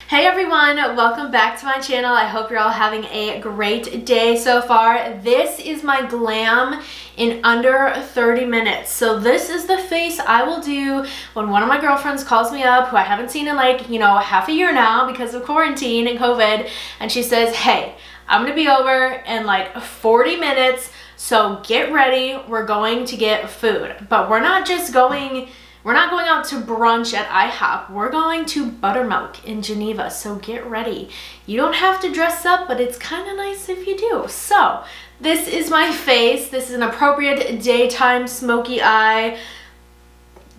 Hey everyone, welcome back to my channel. I hope you're all having a great day so far. This is my glam in under 30 minutes. So this is the face I will do when one of my girlfriends calls me up, who I haven't seen in like, half a year now because of quarantine and COVID, and she says, hey, I'm gonna be over in like 40 minutes, so get ready, we're going to get food. But we're not going out to brunch at IHOP. We're going to Buttermilk in Geneva, so get ready. You don't have to dress up, but it's kind of nice if you do. So this is my face. This is an appropriate daytime smoky eye.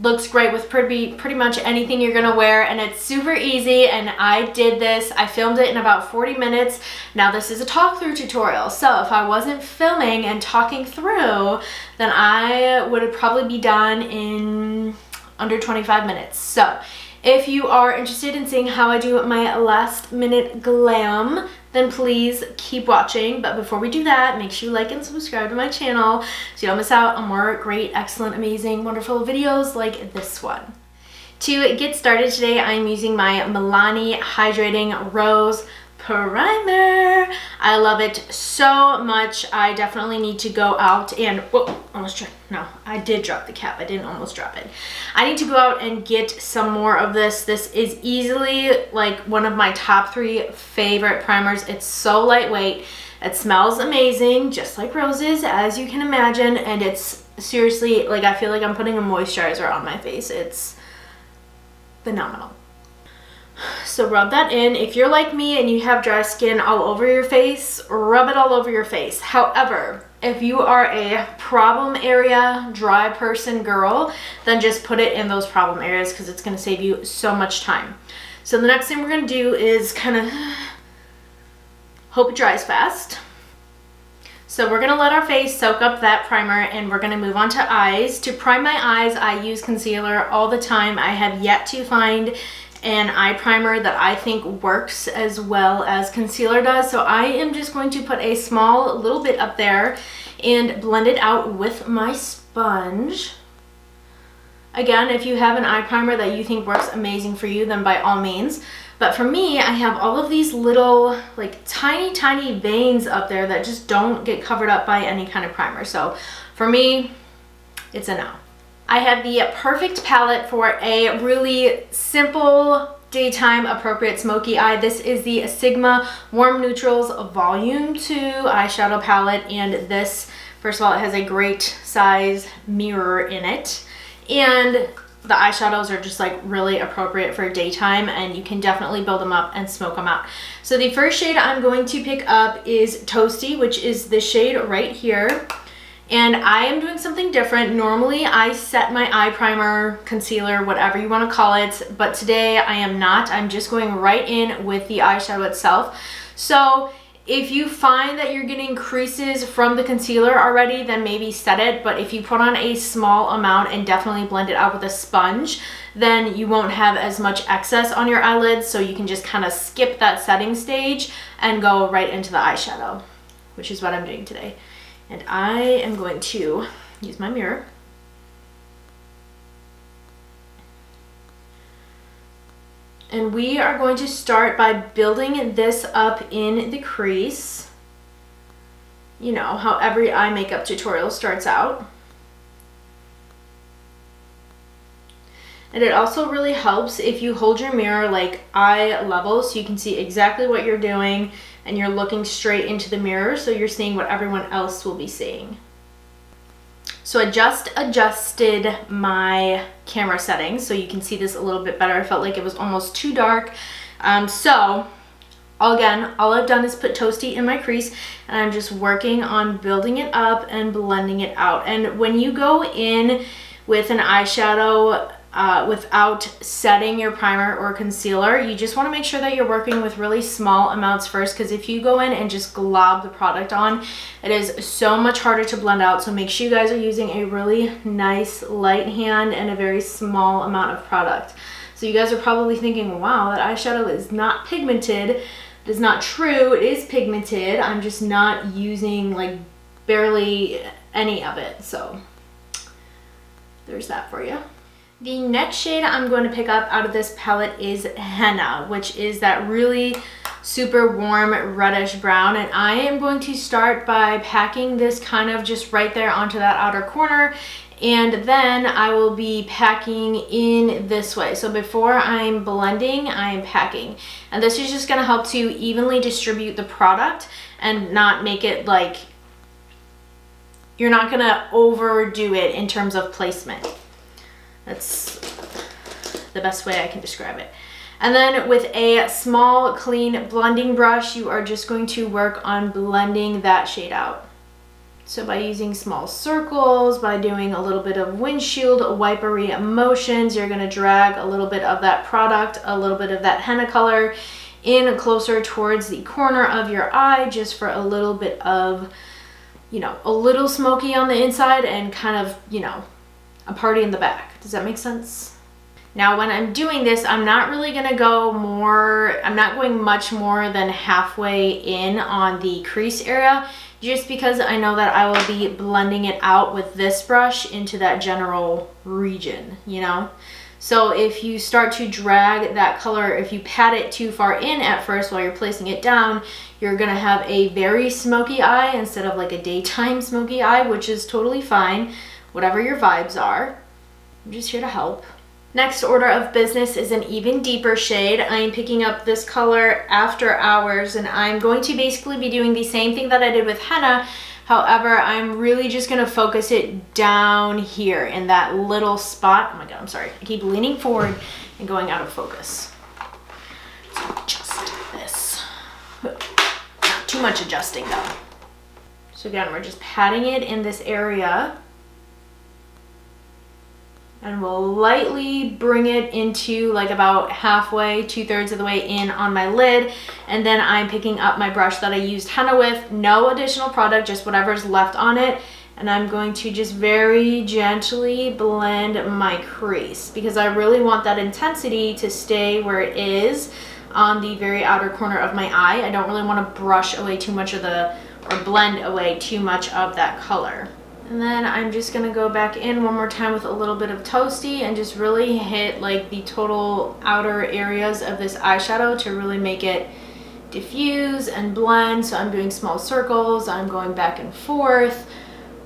Looks great with pretty much anything you're gonna wear, and it's super easy. And I did this, I filmed it in about 40 minutes. Now this is a talk through tutorial, so if I wasn't filming and talking through, then I would probably be done in under 25 minutes. So if you are interested in seeing how I do my last minute glam, then please keep watching. But before we do that, make sure you like and subscribe to my channel so you don't miss out on more great, excellent, amazing, wonderful videos like this one. To get started today, I'm using my Milani Hydrating Rose Primer. I love it so much. I definitely need to go out and, whoa, I did drop the cap. I didn't almost drop it. I need to go out and get some more of this. This is easily like one of my top 3 favorite primers. It's so lightweight. It smells amazing, just like roses, as you can imagine. And it's seriously, like, I feel like I'm putting a moisturizer on my face. It's phenomenal. So rub that in. If you're like me and you have dry skin all over your face, rub it all over your face. However, if you are a problem area, dry person girl, then just put it in those problem areas because it's going to save you so much time. So the next thing we're going to do is kind of hope it dries fast. So we're going to let our face soak up that primer, and we're going to move on to eyes. To prime my eyes, I use concealer all the time. I have yet to find an eye primer that I think works as well as concealer does. So I am just going to put a small little bit up there and blend it out with my sponge. Again, if you have an eye primer that you think works amazing for you, then by all means. But for me, I have all of these little, like, tiny veins up there that just don't get covered up by any kind of primer. So for me, it's a no. I have the perfect palette for a really simple daytime appropriate smoky eye. This is the Sigma Warm Neutrals Volume 2 eyeshadow palette, and this, first of all, it has a great size mirror in it, and the eyeshadows are just like really appropriate for daytime, and you can definitely build them up and smoke them out. So the first shade I'm going to pick up is Toasty, which is the shade right here. And I am doing something different. Normally I set my eye primer, concealer, whatever you want to call it, but today I am not. I'm just going right in with the eyeshadow itself. So if you find that you're getting creases from the concealer already, then maybe set it. But if you put on a small amount and definitely blend it out with a sponge, then you won't have as much excess on your eyelids. So you can just kind of skip that setting stage and go right into the eyeshadow, which is what I'm doing today. And I am going to use my mirror. And we are going to start by building this up in the crease. You know how every eye makeup tutorial starts out. And it also really helps if you hold your mirror like eye level so you can see exactly what you're doing, and you're looking straight into the mirror so you're seeing what everyone else will be seeing. So I just adjusted my camera settings so you can see this a little bit better. I felt like it was almost too dark. So again, all I've done is put Toasty in my crease, and I'm just working on building it up and blending it out. And when you go in with an eyeshadow without setting your primer or concealer, you just want to make sure that you're working with really small amounts first, because if you go in and just glob the product on, it is so much harder to blend out. So make sure you guys are using a really nice light hand and a very small amount of product. So you guys are probably thinking, wow, that eyeshadow is not pigmented. It is not true. It is pigmented. I'm just not using like barely any of it. So there's that for you. The next shade I'm going to pick up out of this palette is Henna, which is that really super warm reddish brown, and I am going to start by packing this kind of just right there onto that outer corner, and then I will be packing in this way. So before I'm blending, I am packing, and this is just going to help to evenly distribute the product and not make it like you're not going to overdo it in terms of placement. That's the best way I can describe it. And then with a small clean blending brush, you are just going to work on blending that shade out. So by using small circles, by doing a little bit of windshield wipery motions, you're going to drag a little bit of that product, a little bit of that henna color in closer towards the corner of your eye, just for a little bit of, you know, a little smoky on the inside and kind of, you know, a party in the back. Does that make sense? Now when I'm doing this, I'm not really gonna go more, I'm not going much more than halfway in on the crease area, just because I know that I will be blending it out with this brush into that general region, you know? So if you start to drag that color, if you pat it too far in at first while you're placing it down, you're gonna have a very smoky eye instead of like a daytime smoky eye, which is totally fine, whatever your vibes are. I'm just here to help. Next order of business is an even deeper shade. I'm picking up this color After Hours, and I'm going to basically be doing the same thing that I did with henna. However, I'm really just going to focus it down here in that little spot. Oh my god, I'm sorry. I keep leaning forward and going out of focus. So adjust this. Not too much adjusting though. So again, we're just patting it in this area. And we'll lightly bring it into like about halfway, 2/3 of the way in on my lid. And then I'm picking up my brush that I used henna with, no additional product, just whatever's left on it. And I'm going to just very gently blend my crease, because I really want that intensity to stay where it is on the very outer corner of my eye. I don't really want to brush away too much of the, or blend away too much of that color. And then I'm just gonna go back in one more time with a little bit of Toasty and just really hit like the total outer areas of this eyeshadow to really make it diffuse and blend. So I'm doing small circles, I'm going back and forth.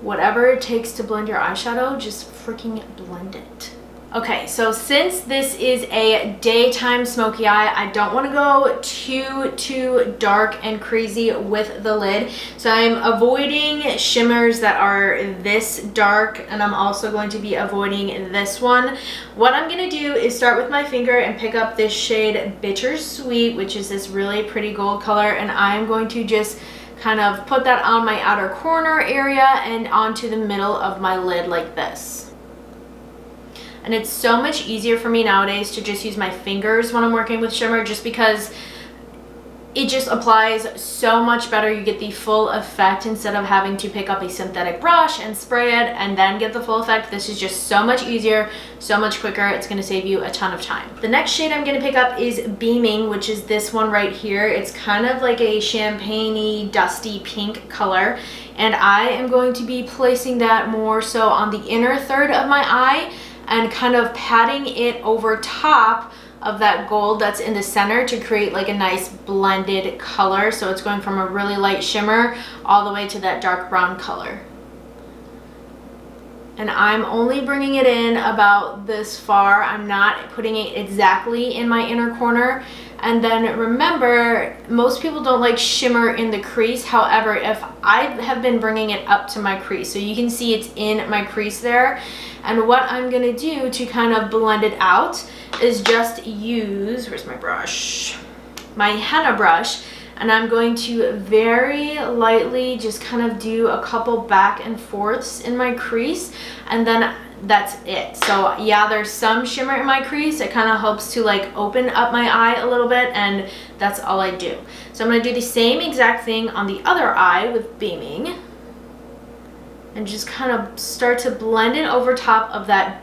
Whatever it takes to blend your eyeshadow, just freaking blend it. Okay, so since this is a daytime smoky eye, I don't want to go too dark and crazy with the lid. So I'm avoiding shimmers that are this dark, and I'm also going to be avoiding this one. What I'm going to do is start with my finger and pick up this shade Bittersweet, which is this really pretty gold color, and I'm going to just kind of put that on my outer corner area and onto the middle of my lid like this. And it's so much easier for me nowadays to just use my fingers when I'm working with shimmer, just because it just applies so much better. You get the full effect instead of having to pick up a synthetic brush and spray it and then get the full effect. This is just so much easier, so much quicker. It's going to save you a ton of time. The next shade I'm going to pick up is Beaming, which is this one right here. It's kind of like a champagne-y, dusty pink color. And I am going to be placing that more so on the inner third of my eye, and kind of patting it over top of that gold that's in the center to create like a nice blended color. So it's going from a really light shimmer all the way to that dark brown color. And I'm only bringing it in about this far. I'm not putting it exactly in my inner corner. And then remember, most people don't like shimmer in the crease. However, if I have been bringing it up to my crease, so you can see it's in my crease there. And what I'm gonna do to kind of blend it out is just use, where's my brush? My henna brush. And I'm going to very lightly just kind of do a couple back and forths in my crease, and then that's it. So yeah, there's some shimmer in my crease. It kind of helps to like open up my eye a little bit, and that's all I do. So I'm going to do the same exact thing on the other eye with Beaming, and just kind of start to blend it over top of that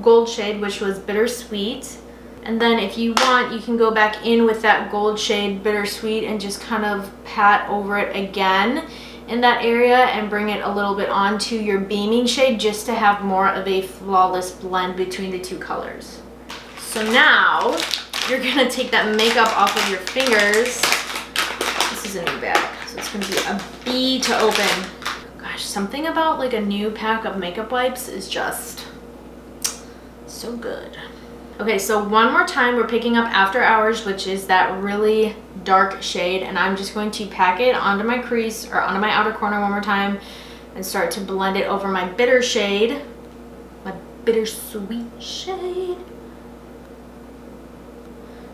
gold shade, which was Bittersweet. And then if you want, you can go back in with that gold shade Bittersweet and just kind of pat over it again in that area and bring it a little bit onto your beaming shade just to have more of a flawless blend between the two colors. So now you're gonna take that makeup off of your fingers. This is a new bag, so it's gonna be a B to open. Gosh, something about like a new pack of makeup wipes is just so good. Okay, so one more time, we're picking up After Hours, which is that really dark shade, and I'm just going to pack it onto my crease or onto my outer corner one more time and start to blend it over my bitter shade, my bittersweet shade.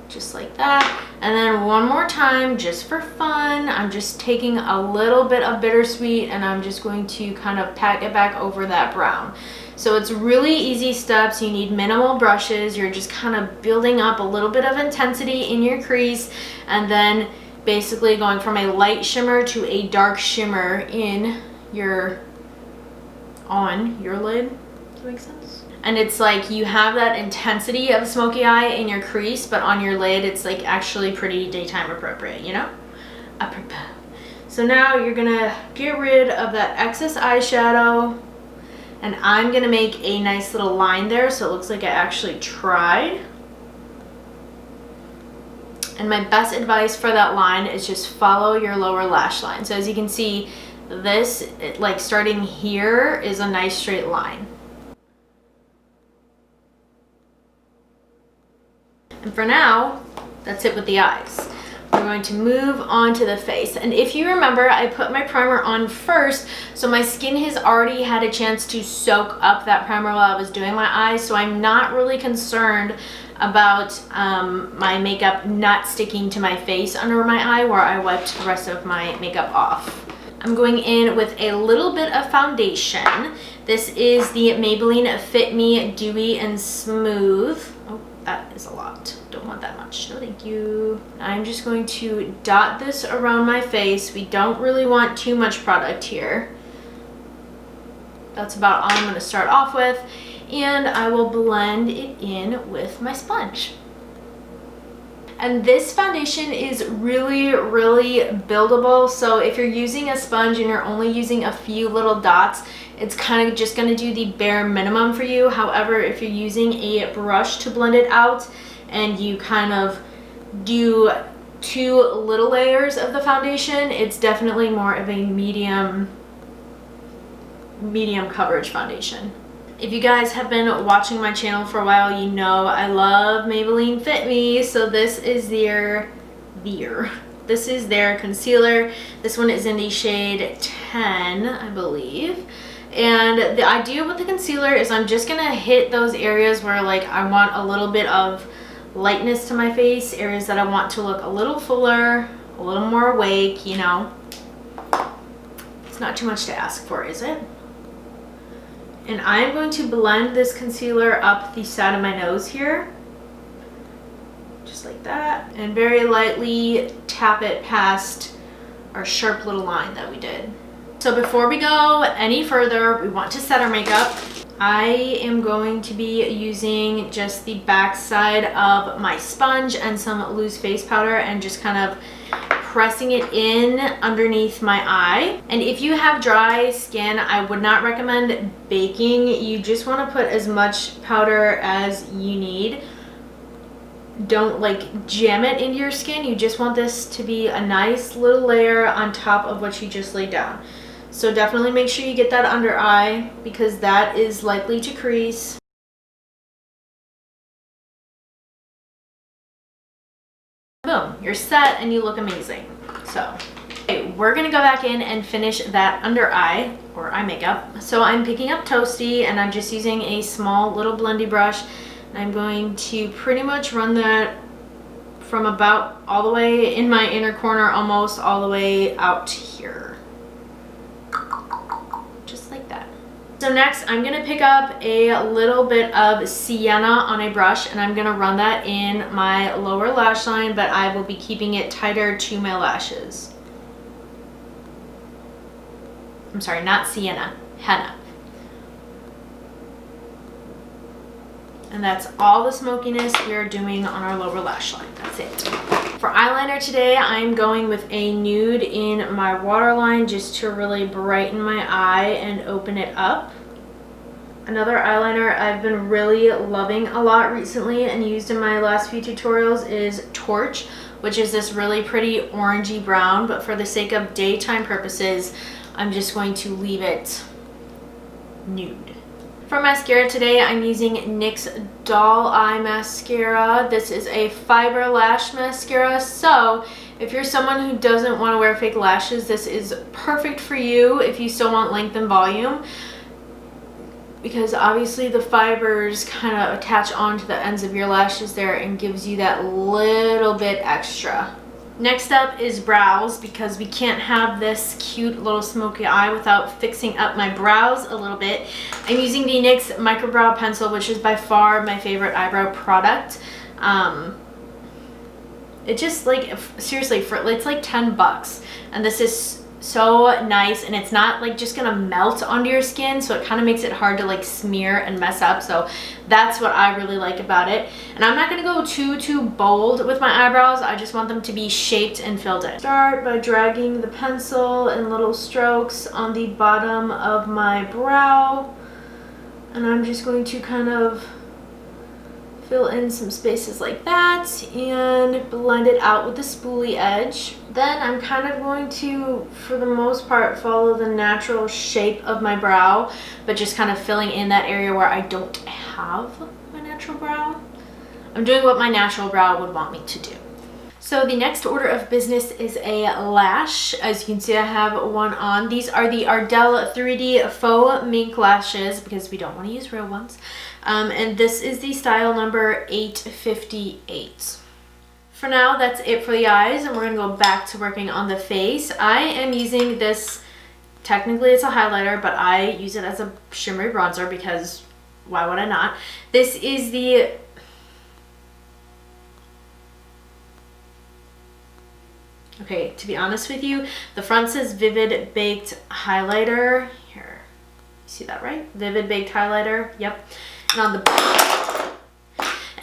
Just like that. And then one more time, just for fun, I'm just taking a little bit of bittersweet and I'm just going to kind of pack it back over that brown. So it's really easy steps. You need minimal brushes. You're just kind of building up a little bit of intensity in your crease and then basically going from a light shimmer to a dark shimmer in your, on your lid. Does that make sense? And it's like you have that intensity of smoky eye in your crease, but on your lid it's like actually pretty daytime appropriate, you know? Apropos. So now you're gonna get rid of that excess eyeshadow, and I'm gonna make a nice little line there so it looks like I actually tried. And my best advice for that line is just follow your lower lash line. So as you can see, this, like starting here, is a nice straight line. And for now, that's it with the eyes. We're going to move on to the face. And if you remember, I put my primer on first, so my skin has already had a chance to soak up that primer while I was doing my eyes, so I'm not really concerned about my makeup not sticking to my face under my eye where I wiped the rest of my makeup off. I'm going in with a little bit of foundation. This is the Maybelline Fit Me Dewy and Smooth. Oh, that is a lot. Don't want that much. No, thank you. I'm just going to dot this around my face. We don't really want too much product here. That's about all I'm going to start off with. And I will blend it in with my sponge. And this foundation is really, really buildable. So if you're using a sponge and you're only using a few little dots, it's kind of just going to do the bare minimum for you. However, if you're using a brush to blend it out and you kind of do 2 little layers of the foundation, it's definitely more of a medium coverage foundation. If you guys have been watching my channel for a while, you know I love Maybelline Fit Me. So this is their concealer. This one is in the shade 10, I believe. And the idea with the concealer is I'm just gonna hit those areas where like I want a little bit of lightness to my face, areas that I want to look a little fuller, a little more awake, you know. It's not too much to ask for, is it? And I'm going to blend this concealer up the side of my nose here. Just like that. And very lightly tap it past our sharp little line that we did. So before we go any further, we want to set our makeup. I am going to be using just the back side of my sponge and some loose face powder and just kind of pressing it in underneath my eye. And if you have dry skin, I would not recommend baking. You just want to put as much powder as you need. Don't like jam it into your skin. You just want this to be a nice little layer on top of what you just laid down. So definitely make sure you get that under eye because that is likely to crease. Boom, you're set and you look amazing. So okay, we're gonna go back in and finish that under eye or eye makeup. So I'm picking up Toasty and I'm just using a small little blendy brush. And I'm going to pretty much run that from about all the way in my inner corner, almost all the way out here. Just like that. So next I'm gonna pick up a little bit of sienna on a brush and I'm gonna run that in my lower lash line, but I will be keeping it tighter to my lashes. I'm sorry, not sienna, henna. And that's all the smokiness we are doing on our lower lash line. That's it. For eyeliner today, I'm going with a nude in my waterline just to really brighten my eye and open it up. Another eyeliner I've been really loving a lot recently and used in my last few tutorials is Torch, which is this really pretty orangey brown, but for the sake of daytime purposes, I'm just going to leave it nude. For mascara today, I'm using NYX Doll Eye Mascara. This is a fiber lash mascara, so if you're someone who doesn't want to wear fake lashes, this is perfect for you if you still want length and volume, because obviously the fibers kind of attach onto the ends of your lashes there and gives you that little bit extra. Next up is brows, because we can't have this cute little smoky eye without fixing up my brows a little bit. I'm using the NYX MICROBROW pencil, which is by far my favorite eyebrow product. It just, like, seriously, it's like 10 bucks, and this is so nice, and it's not like just gonna melt onto your skin, so it kind of makes it hard to like smear and mess up. So that's what I really like about it. And I'm not gonna go too bold with my eyebrows. I just want them to be shaped and filled in. Start by dragging the pencil in little strokes on the bottom of my brow, and I'm just going to kind of fill in some spaces like that and blend it out with the spoolie edge. Then I'm kind of going to, for the most part, follow the natural shape of my brow, but just kind of filling in that area where I don't have my natural brow. I'm doing what my natural brow would want me to do. So the next order of business is a lash. As you can see, I have one on. These are the Ardell 3D Faux Mink lashes, because we don't want to use real ones. And this is the style number 858. For now, that's it for the eyes, and we're going to go back to working on the face. I am using this, technically it's a highlighter, but I use it as a shimmery bronzer because why would I not? This is the okay, to be honest with you, the front says Vivid Baked Highlighter. Here, you see that right? Vivid Baked Highlighter, yep. And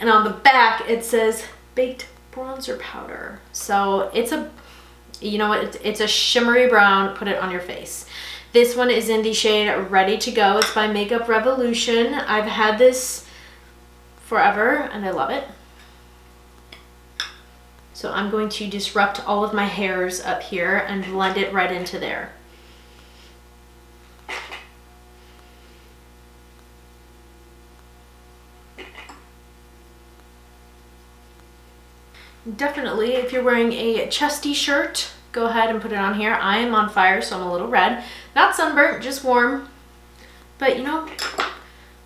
on the back it says Baked Bronzer Powder. So it's a, you know what, it's a shimmery brown. Put it on your face. This one is in the shade Ready to Go. It's by Makeup Revolution. I've had this forever and I love it. So I'm going to disrupt all of my hairs up here and blend it right into there. Definitely, if you're wearing a chesty shirt, go ahead and put it on here. I am on fire, so I'm a little red. Not sunburnt, just warm. But, you know,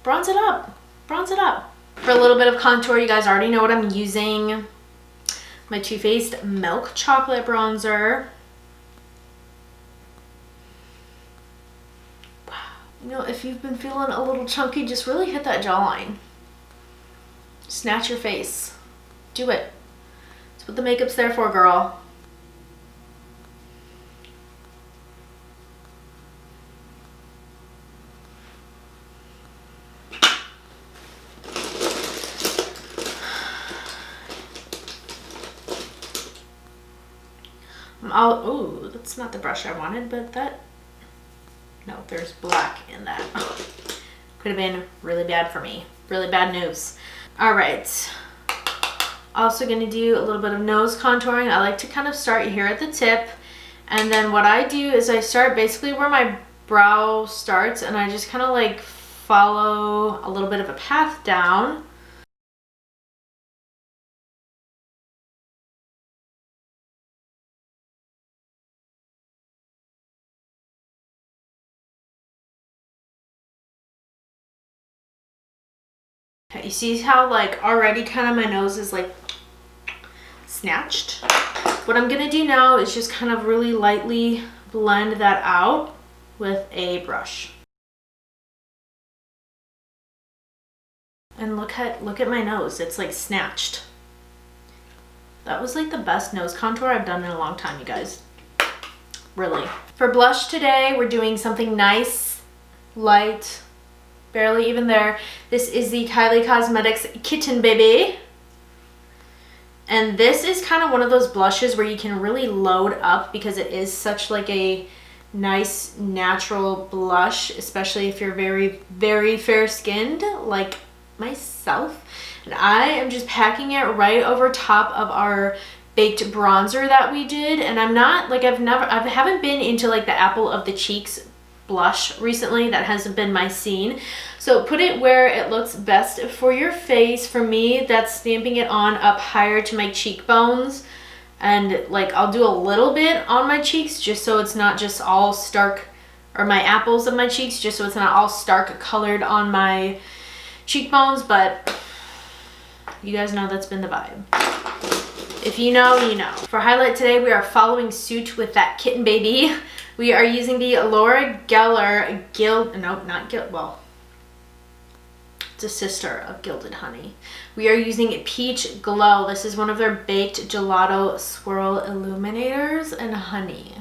bronze it up. Bronze it up. For a little bit of contour, you guys already know what I'm using. My Too Faced Milk Chocolate Bronzer. Wow. You know, if you've been feeling a little chunky, just really hit that jawline. Snatch your face. Do it. That's what the makeup's there for, girl. Oh, that's not the brush I wanted, but that, no, there's black in that. Could have been really bad for me. Really bad news. All right. Also going to do a little bit of nose contouring. I like to kind of start here at the tip, and then what I do is I start basically where my brow starts, and I just kind of like follow a little bit of a path down. Okay, you see how like already kind of my nose is like snatched? What I'm gonna do now is just kind of really lightly blend that out with a brush. And look at my nose, it's like snatched. That was like the best nose contour I've done in a long time, you guys. Really. For blush today, we're doing something nice, light, barely even there. This is the Kylie Cosmetics Kitten Baby. And this is kind of one of those blushes where you can really load up because it is such like a nice natural blush, especially if you're very, very fair skinned like myself. And I am just packing it right over top of our baked bronzer that we did. And I'm not like, I haven't been into like the apple of the cheeks blush recently. That hasn't been my scene. So put it where it looks best for your face. For me, that's stamping it on up higher to my cheekbones. And like I'll do a little bit on my cheeks just so it's not just all stark, or my apples of my cheeks, just so it's not all stark colored on my cheekbones. But you guys know that's been the vibe. If you know, you know. For highlight today, we are following suit with that Kitten baby. We are using the Laura Geller it's a sister of Gilded Honey. We are using Peach Glow. This is one of their baked gelato swirl illuminators, and honey.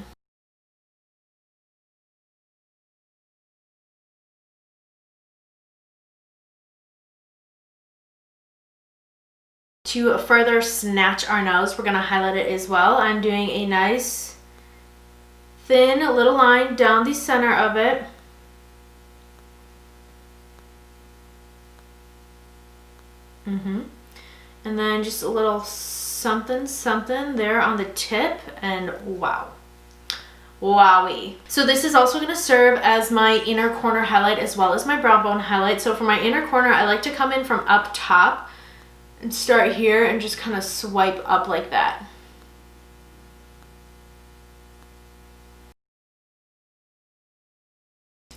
To further snatch our nose, we're gonna highlight it as well. I'm doing a nice thin little line down the center of it. And then just a little something something there on the tip, and wow. Wowie. So this is also going to serve as my inner corner highlight as well as my brow bone highlight. So for my inner corner, I like to come in from up top and start here and just kind of swipe up like that.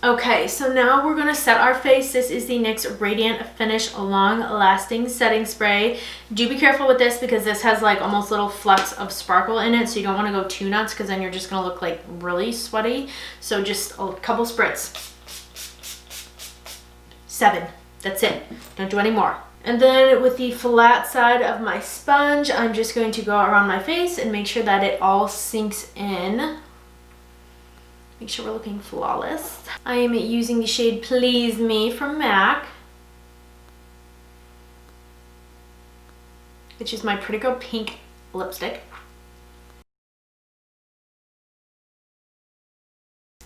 Okay, so now we're gonna set our face. This is the NYX Radiant Finish Long Lasting Setting Spray. Do be careful with this because this has like almost little flecks of sparkle in it, so you don't wanna go too nuts because then you're just gonna look like really sweaty. So just a couple spritz. 7, that's it, don't do any more. And then with the flat side of my sponge, I'm just going to go around my face and make sure that it all sinks in. Make sure we're looking flawless. I am using the shade Please Me from MAC, which is my Pretty Girl Pink lipstick.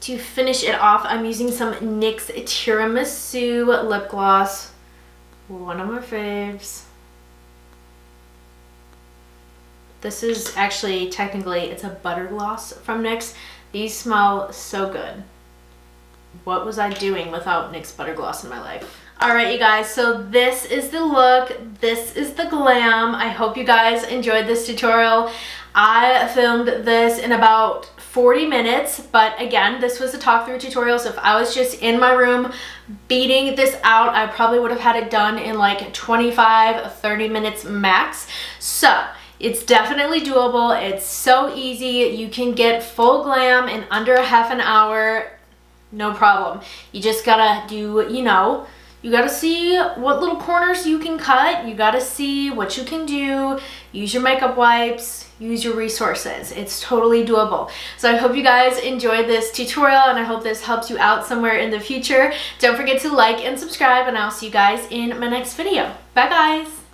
To finish it off, I'm using some NYX Tiramisu lip gloss. One of my faves. This is actually, technically, it's a butter gloss from NYX. These smell so good. What was I doing without NYX butter gloss in my life? Alright you guys, so this is the look. This is the glam. I hope you guys enjoyed this tutorial. I filmed this in about 40 minutes, but again, this was a talk through tutorial, so if I was just in my room beating this out, I probably would have had it done in like 25-30 minutes max. So it's definitely doable. It's so easy. You can get full glam in under a half an hour, no problem. You just gotta do, you know, you gotta see what little corners you can cut. You gotta see what you can do. Use your makeup wipes, use your resources. It's totally doable. So I hope you guys enjoyed this tutorial and I hope this helps you out somewhere in the future. Don't forget to like and subscribe, and I'll see you guys in my next video. Bye guys.